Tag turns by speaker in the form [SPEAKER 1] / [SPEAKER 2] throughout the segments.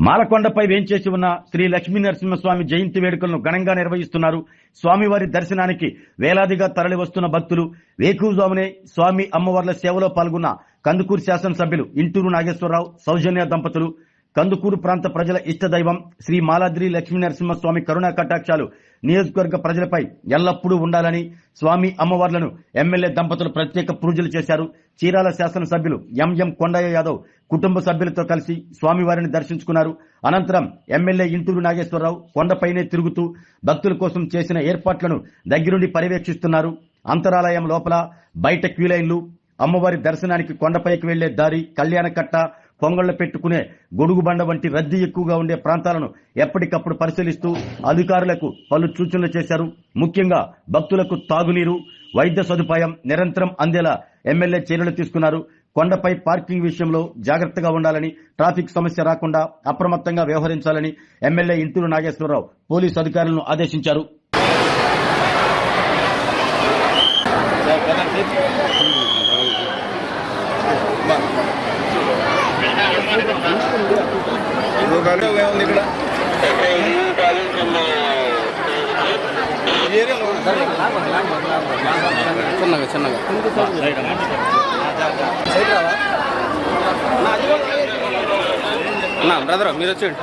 [SPEAKER 1] మాలకొండపై వేంచేసి ఉన్న శ్రీ లక్ష్మీ నరసింహస్వామి జయంతి వేడుకలను ఘనంగా నిర్వహిస్తున్నారు. స్వామివారి దర్శనానికి వేలాదిగా తరలి వస్తున్న భక్తులు వేకువజామునే స్వామి అమ్మవార్ల సేవలో పాల్గొన్న కందుకూరు శాసనసభ్యులు ఇంటూరు నాగేశ్వరరావు, సౌజన్య దంపతులు, కందుకూరు ప్రాంత ప్రజల ఇష్టదైవం శ్రీ మాలాద్రి లక్ష్మీ నరసింహస్వామి కరుణా కటాక్షాలు నియోజకవర్గ ప్రజలపై ఎల్లప్పుడూ ఉండాలని స్వామి అమ్మవార్లను ఎమ్మెల్యే దంపతులు ప్రత్యేక పూజలు చేశారు. చీరాల శాసనసభ్యులు ఎంఎం కొండయ్య యాదవ్ కుటుంబ సభ్యులతో కలిసి స్వామివారిని దర్శించుకున్నారు. అనంతరం ఎమ్మెల్యే ఇంటూరు నాగేశ్వరరావు కొండపైనే తిరుగుతూ భక్తుల కోసం చేసిన ఏర్పాట్లను దగ్గరుండి పర్యవేక్షిస్తున్నారు. అంతరాలయం లోపల బయట క్యూలైన్లు, అమ్మవారి దర్శనానికి కొండపైకి వెళ్లే దారి, కళ్యాణకట్ట, పొంగళ్లు పెట్టుకునే గొడుగు బండ వంటి రద్దీ ఎక్కువగా ఉండే ప్రాంతాలను ఎప్పటికప్పుడు పరిశీలిస్తూ అధికారులకు పలు సూచనలు చేశారు. ముఖ్యంగా భక్తులకు తాగునీరు, వైద్య సదుపాయం నిరంతరం అందేలా ఎమ్మెల్యే చర్యలు తీసుకున్నారు. కొండపై పార్కింగ్ విషయంలో జాగ్రత్తగా ఉండాలని, ట్రాఫిక్ సమస్య రాకుండా అప్రమత్తంగా వ్యవహరించాలని ఎమ్మెల్యే ఇంటూరు నాగేశ్వరరావు పోలీసు అధికారులను ఆదేశించారు.
[SPEAKER 2] బ్రదర్ మీరు వచ్చేయండి.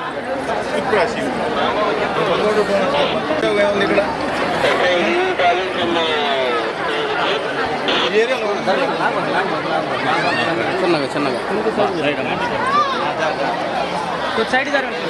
[SPEAKER 2] చిన్నగా చిన్నగా సైడ్ జరగండి.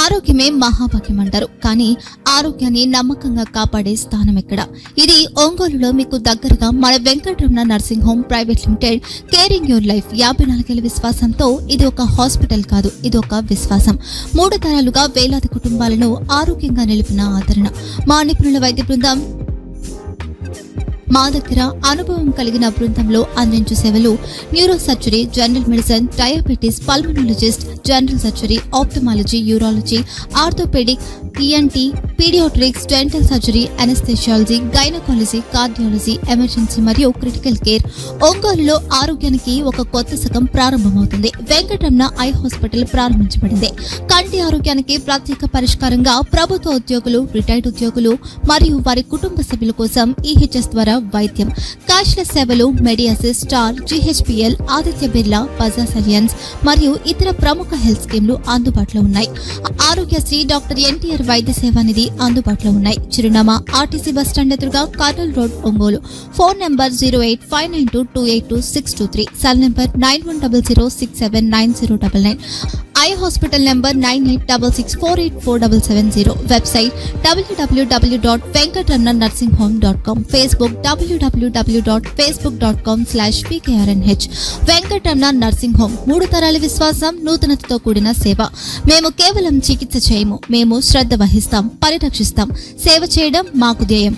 [SPEAKER 3] ఆరోగ్యమే మహాభాగ్యం అంటారు. కానీ ఆరోగ్యాన్ని నమ్మకంగా కాపాడే స్థానం ఎక్కడ? ఇది ఒంగోలులో మీకు దగ్గరగా మన Venkataramana nursing home private limited. Caring your life 54 విశ్వాసంతో ఇది ఒక హాస్పిటల్ కాదు, ఇది ఒక విశ్వాసం. 3 తరాలుగా వేలాది కుటుంబాలను ఆరోగ్యంగా నిలిపిన ఆదరణ. మా నిపుణుల వైద్య బృందం మా దగ్గర అనుభవం కలిగిన బృందంలో అందించే సేవలు neuro surgery, general medicine, diabetes, pulmonologist, general surgery, ophthalmology, urology, orthopaedic, ENT, paediatrics, dental surgery, anaesthesiology, gynaecology, cardiology, emergency మరియు క్రిటికల్ కేర్. ఒంగోలులో ఆరోగ్యానికి ఒక కొత్త శకం ప్రారంభమవుతుంది. వెంకటరమణ ఐ హాస్పిటల్ ప్రారంభించబడింది. కంటి ఆరోగ్యానికి ప్రత్యేక పరిష్కారంగా ప్రభుత్వ ఉద్యోగులు, రిటైర్డ్ ఉద్యోగులు మరియు వారి కుటుంబ సభ్యుల కోసం ఈహెచ్ఎస్ ద్వారా వైద్యం. క్యాష్లెస్ సేవలు Medi Assist, Star, GHPL, Aditya Birla, Bajaj Allianz మరియు ఇతర ప్రముఖ హెల్త్ స్కీమ్లు అందుబాటులో ఉన్నాయి. ఆరోగ్యశ్రీ, డాక్టర్ ఎన్టీఆర్ వైద్య సేవా నిధి అందుబాటులో ఉన్నాయి. చిరునామా ఆర్టీసీ బస్టాండ్ ఎదురుగా, Kurnool road, Ongole. Phone number 08592282623, cell number 9100679099. Eye hospital number 9866484770. Website www.venkatramanarsinghome.com. Facebook www.facebook.com/pkrnh. Venkataramana nursing home, 3 తరాల విశ్వాసం, నూతనతతో కూడిన సేవ. మేము కేవలం చికిత్స చేయము, మేము శ్రద్ధ వహిస్తాం, పరిరక్షిస్తాం. సేవ చేయడం మాకు ధ్యేయం.